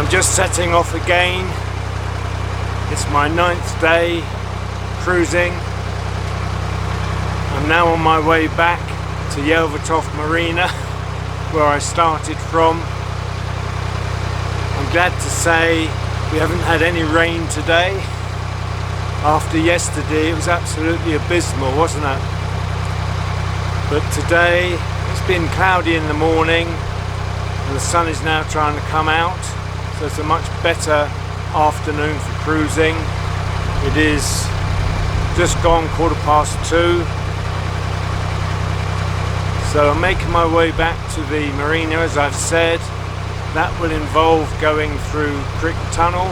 I'm just setting off again. It's my 9th day cruising. I'm now on my way back to Yelvertoft Marina, where I started from. I'm glad to say we haven't had any rain today. After yesterday it was absolutely abysmal, wasn't it? But today it's been cloudy in the morning and the sun is now trying to come out, so it's a much better afternoon for cruising. It is just gone 2:15, so I'm making my way back to the marina, as I've said. That will involve going through Crick Tunnel,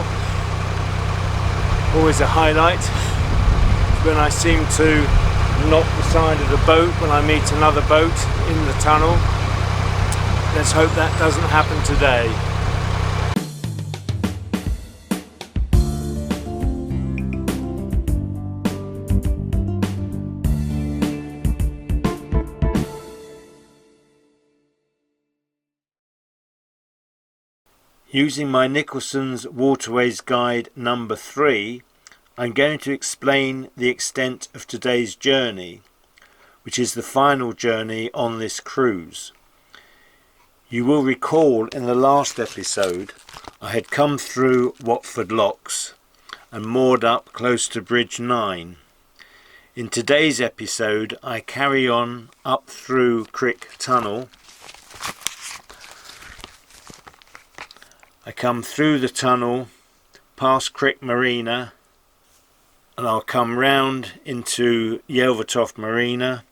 always a highlight, when I seem to knock the side of the boat when I meet another boat in the tunnel. Let's hope that doesn't happen today. Using my Nicholson's Waterways Guide number 3, I'm going to explain the extent of today's journey, which is the final journey on this cruise. You will recall in the last episode I had come through Watford Locks and moored up close to Bridge 9. In today's episode I carry on up through Crick Tunnel. I come through the tunnel, past Crick Marina, and I'll come round into Yelvertoft Marina,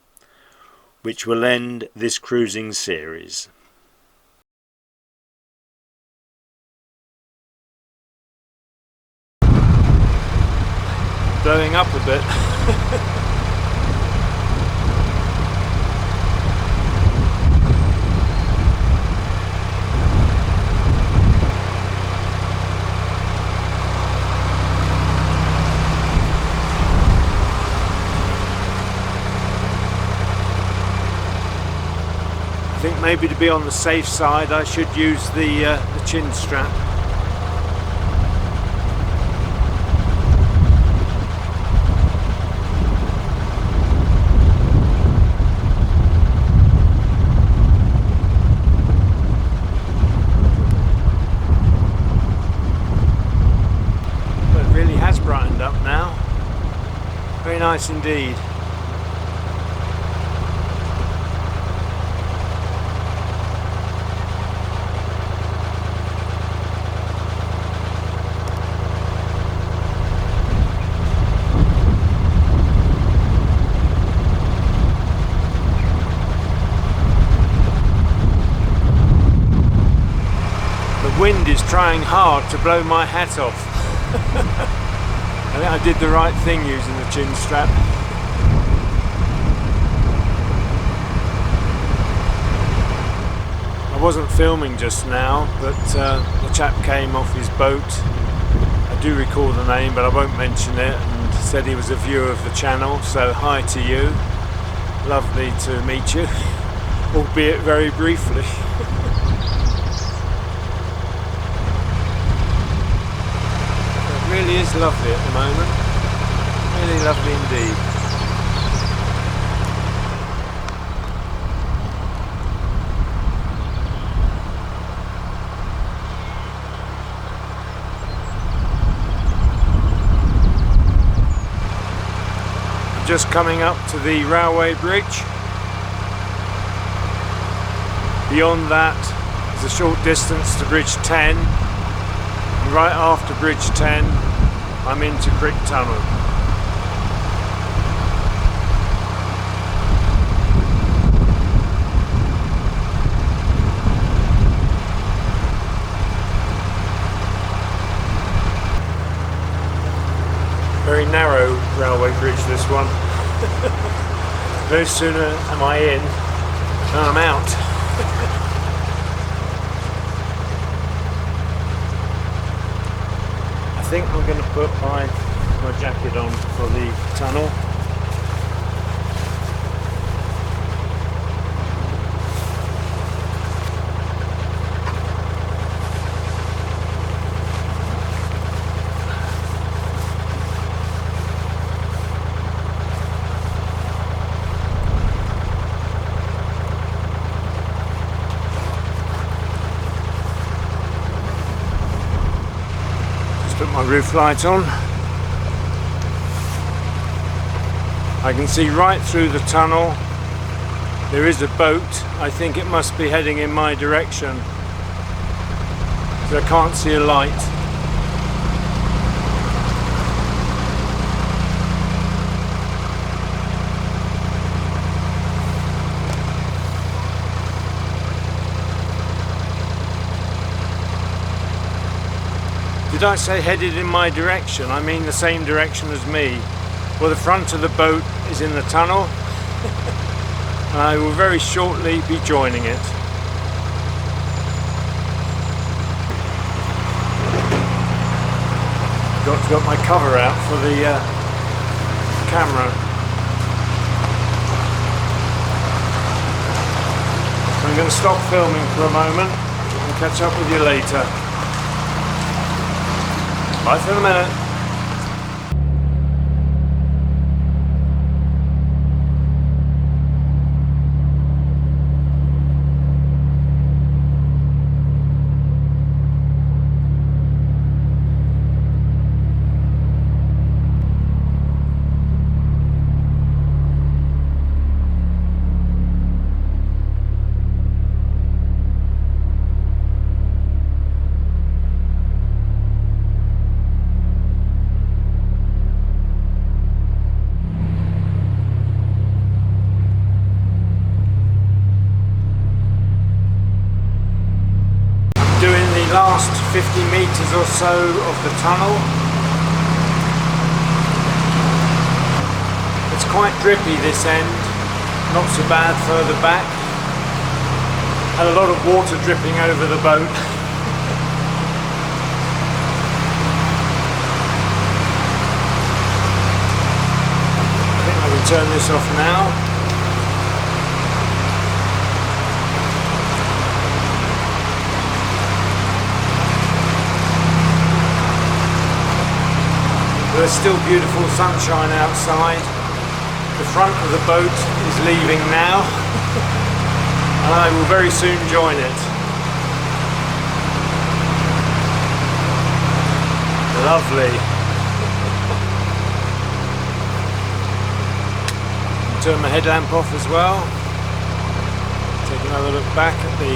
which will end this cruising series. Blowing up a bit. I think maybe to be on the safe side I should use the chin strap. But it really has brightened up now. Very nice indeed. The wind is trying hard to blow my hat off. I think I did the right thing using the chin strap. I wasn't filming just now, but the chap came off his boat. I do recall the name, but I won't mention it, and said he was a viewer of the channel, so hi to you. Lovely to meet you, albeit very briefly. It really is lovely at the moment, really lovely indeed. I'm just coming up to the railway bridge. Beyond that is a short distance to Bridge 10. Right after Bridge 10, I'm into Crick Tunnel. Very narrow railway bridge, this one. No sooner am I in than I'm out. I think I'm going to put my jacket on for the tunnel. my roof light on. I can see right through the tunnel. There is a boat. I think it must be heading in my direction, because I can't see a light. Did I say headed in my direction? I mean the same direction as me. Well, the front of the boat is in the tunnel, and I will very shortly be joining it. Got my cover out for the camera. So I'm going to stop filming for a moment and catch up with you later. Bye for a minute. Last 50 metres or so of the tunnel. It's quite drippy this end, not so bad further back. Had a lot of water dripping over the boat. I think I can turn this off now. There's still beautiful sunshine outside. The front of the boat is leaving now, and I will very soon join it. Lovely. Turn my headlamp off as well. Take another look back at the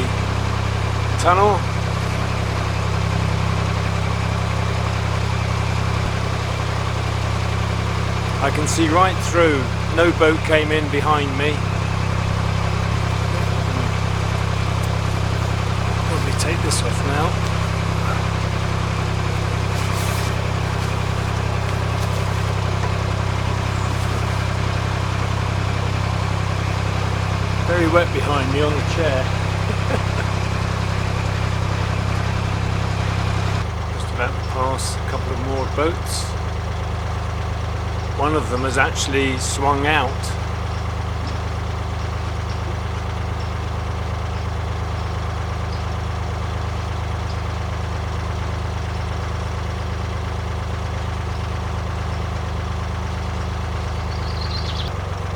tunnel. I can see right through. No boat came in behind me. Probably take this off now. Very wet behind me on the chair. Just about to pass a couple of more boats. One of them has actually swung out.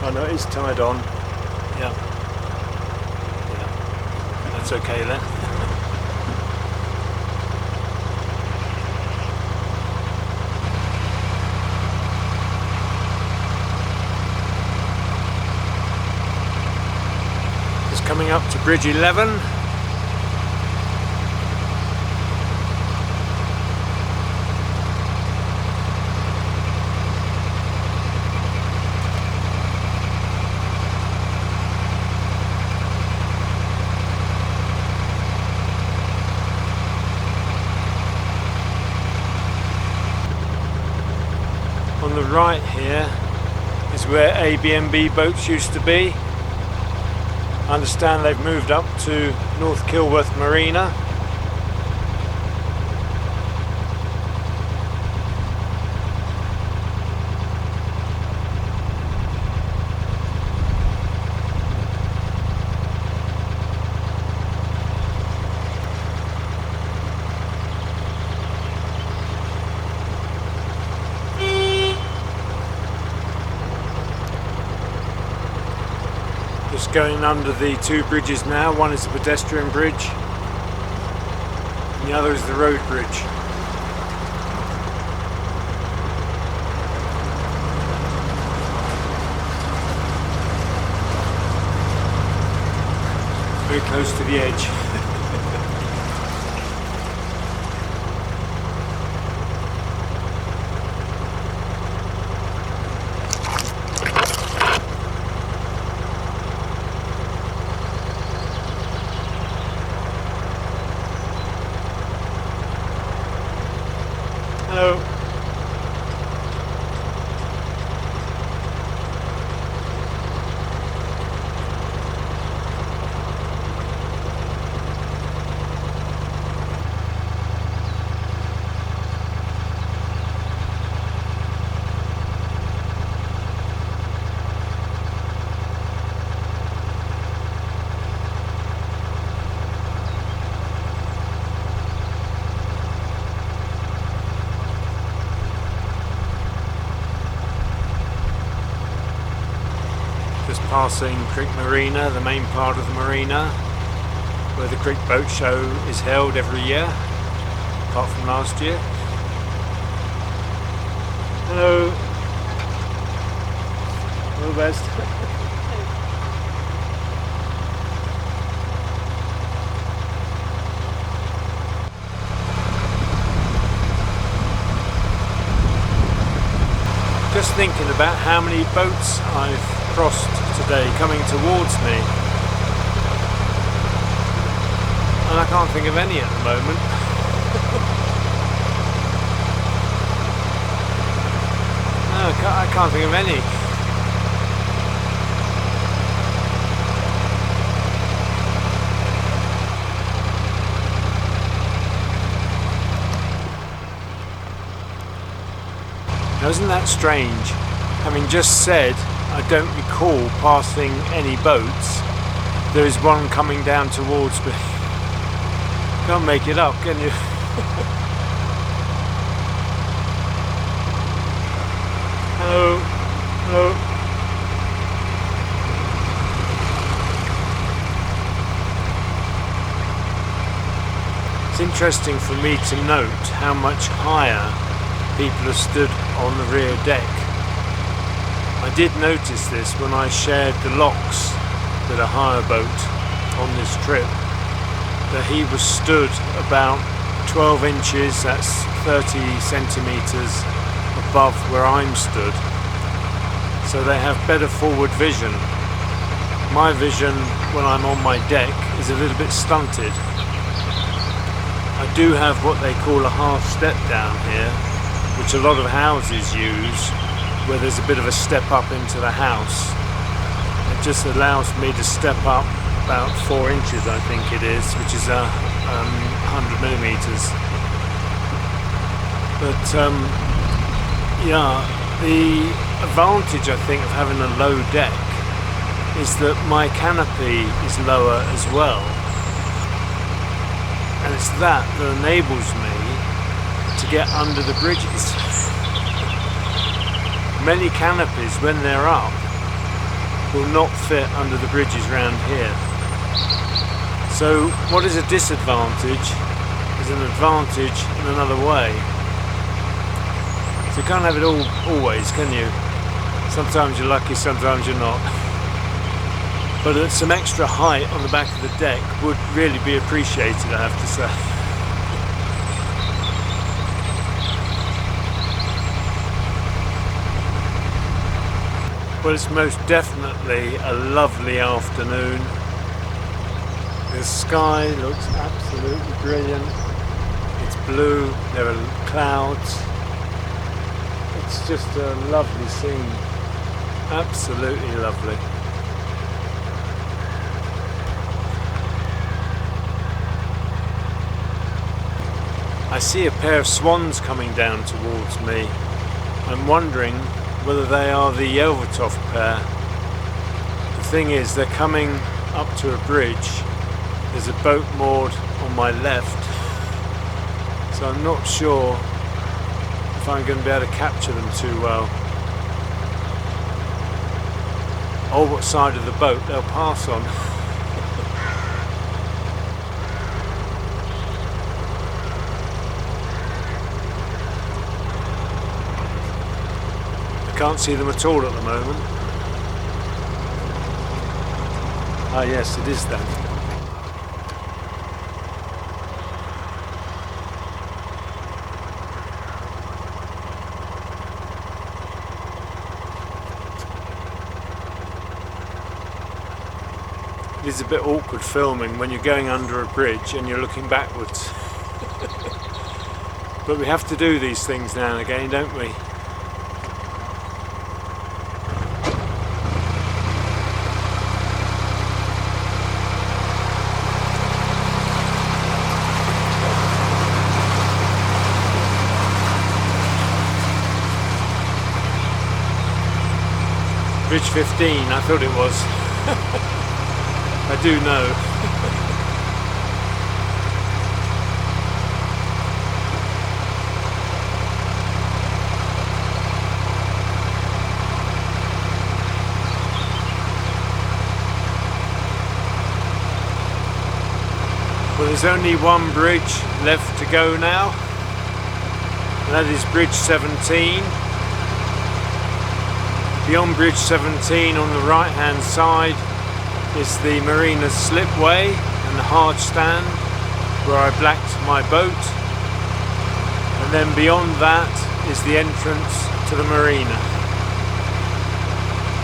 Oh no, it is tied on. Yeah. Yeah. That's okay then. Coming up to Bridge 11. On the right here is where ABNB boats used to be. I understand they've moved up to North Yelvertoft Marina. Just going under the two bridges now. One is the pedestrian bridge and the other is the road bridge. very close to the edge. Hello. Just passing Crick Marina, the main part of the marina, where the Crick Boat Show is held every year, apart from last year. Hello. All the best. Just thinking about how many boats I've crossed today coming towards me, and I can't think of any at the moment. No, I can't think of any. Now, isn't that strange? Having just said I don't recall passing any boats, there is one coming down towards me. Can't make it up, can you? Hello. Hello. It's interesting for me to note how much higher people have stood on the rear deck. I did notice this when I shared the locks with a hire boat on this trip, that he was stood about 12 inches, that's 30 centimetres above where I'm stood. So they have better forward vision. My vision when I'm on my deck is a little bit stunted. I do have what they call a half step down here, which a lot of houses use, where there's a bit of a step up into the house. It just allows me to step up about 4 inches, I think it is, which is 100 millimeters. But yeah, the advantage I think of having a low deck is that my canopy is lower as well, and it's that enables me to get under the bridges. Many canopies, when they're up, will not fit under the bridges round here. So what is a disadvantage is an advantage in another way. So you can't have it all always, can you? Sometimes you're lucky, sometimes you're not. But some extra height on the back of the deck would really be appreciated, I have to say. Well, it's most definitely a lovely afternoon. The sky looks absolutely brilliant. It's blue, there are clouds. It's just a lovely scene. Absolutely lovely. I see a pair of swans coming down towards me. I'm wondering whether they are the Yelvertoft pair. The thing is, they're coming up to a bridge. There's a boat moored on my left, so I'm not sure if I'm going to be able to capture them too well. Or what side of the boat they'll pass on. Can't see them at all at the moment. Ah yes, it is them. is a bit awkward filming when you're going under a bridge and you're looking backwards. But we have to do these things now and again, don't we? Bridge 15, I thought it was. I do know. Well, there's only one bridge left to go now, and that is Bridge 17. Beyond Bridge 17 on the right hand side is the Marina's slipway and the hard stand where I blacked my boat, and then beyond that is the entrance to the marina.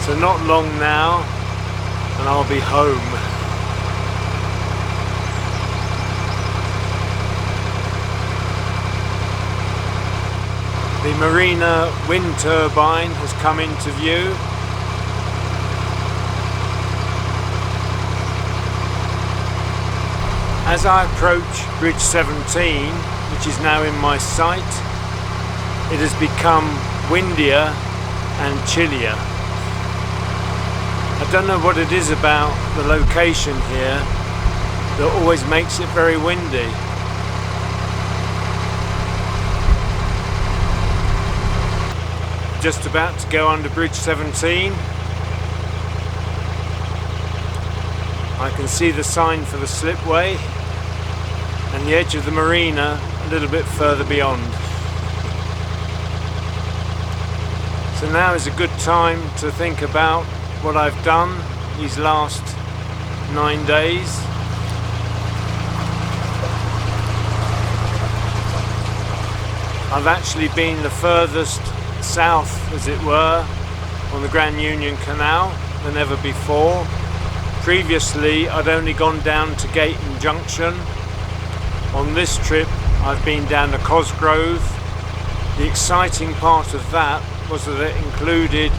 So not long now and I'll be home. The marina wind turbine has come into view. As I approach Bridge 17, which is now in my sight, it has become windier and chillier. I don't know what it is about the location here that always makes it very windy. Just about to go under Bridge 17. I can see the sign for the slipway and the edge of the marina a little bit further beyond. So now is a good time to think about what I've done these last 9 days. I've actually been the furthest south, as it were, on the Grand Union Canal than ever before. Previously I'd only gone down to Gayton Junction. On this trip I've been down to Cosgrove. The exciting part of that was that it included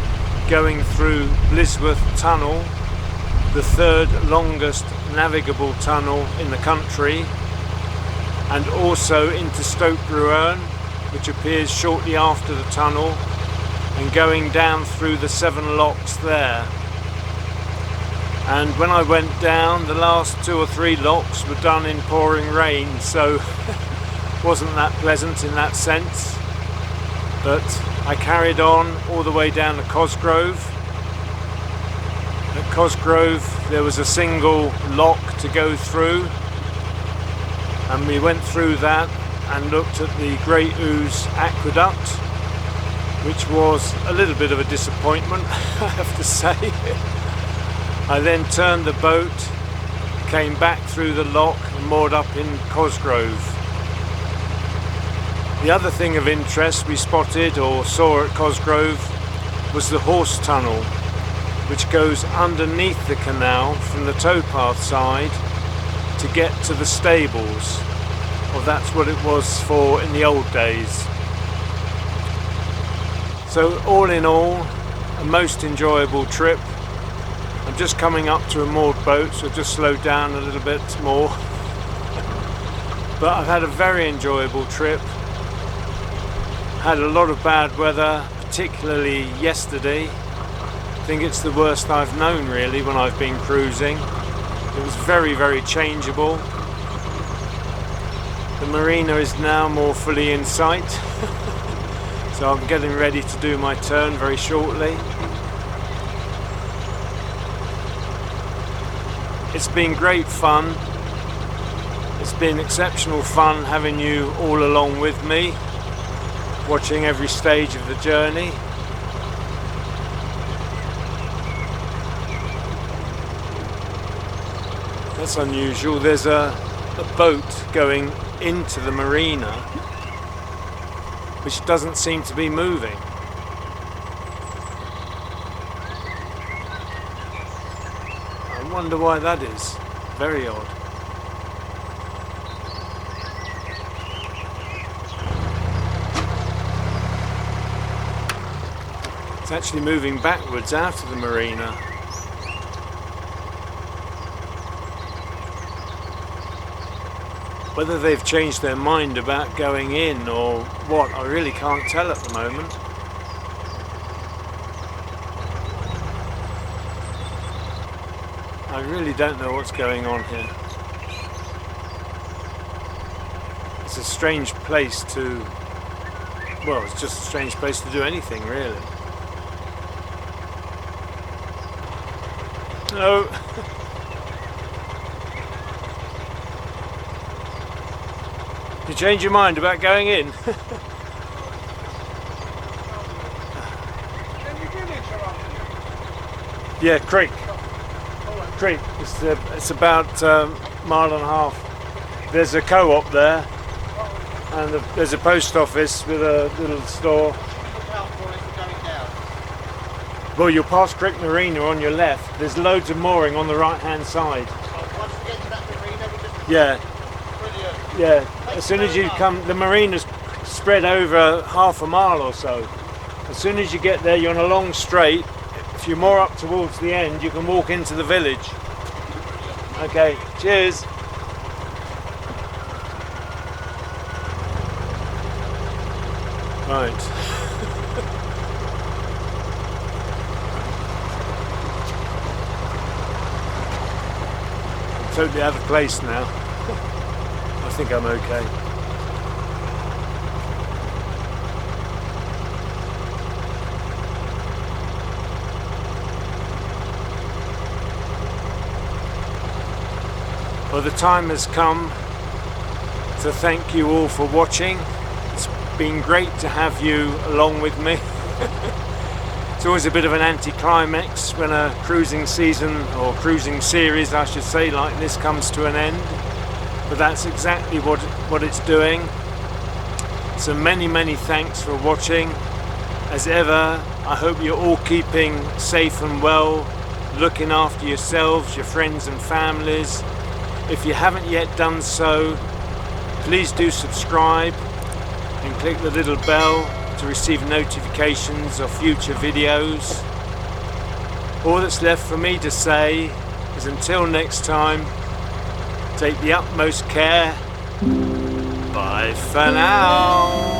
going through Blisworth Tunnel, the third longest navigable tunnel in the country, and also into Stoke Bruerne, which appears shortly after the tunnel, and going down through the 7 locks there. And when I went down, the last 2 or 3 locks were done in pouring rain, so wasn't that pleasant in that sense. But I carried on all the way down to Cosgrove. At Cosgrove there was a single lock to go through, and we went through that and looked at the Great Ouse Aqueduct, which was a little bit of a disappointment, I have to say. I then turned the boat, came back through the lock and moored up in Cosgrove. The other thing of interest we spotted or saw at Cosgrove was the horse tunnel, which goes underneath the canal from the towpath side to get to the stables. Well, that's what it was for in the old days. So all in all, a most enjoyable trip. I'm just coming up to a moored boat, so I've just slowed down a little bit more. But I've had a very enjoyable trip. Had a lot of bad weather, particularly yesterday. I think it's the worst I've known really when I've been cruising. It was very, very changeable. The marina is now more fully in sight, so I'm getting ready to do my turn very shortly. It's been great fun. It's been exceptional fun having you all along with me, watching every stage of the journey. That's unusual. There's a boat going into the marina which doesn't seem to be moving. I Wonder why that is. Very odd. It's actually moving backwards out of the marina. Whether they've changed their mind about going in or what, I really can't tell at the moment. I really don't know what's going on here. It's a strange place to... well, it's just a strange place to do anything, really. No. You change your mind about going in? Yeah, Crick. Crick. It's about a mile and a half. There's a co-op there, and there's a post office with a little store. Well, you'll pass Crick Marina on your left. There's loads of mooring on the right-hand side. Once we get to that marina, we just... Yeah. Brilliant. Yeah. As soon as you come, the marina's spread over half a mile or so. As soon as you get there, you're on a long straight. If you're more up towards the end, you can walk into the village. Okay. Cheers. Right. Totally out of place now. I think I'm okay. Well, the time has come to thank you all for watching. It's been great to have you along with me. It's always a bit of an anticlimax when a cruising season, or cruising series I should say, like this comes to an end, but that's exactly what it's doing. So many thanks for watching. As ever, I hope you're all keeping safe and well, looking after yourselves, your friends and families. If you haven't yet done so, please do subscribe and click the little bell to receive notifications of future videos. All that's left for me to say is until next time, take the utmost care. Bye for now.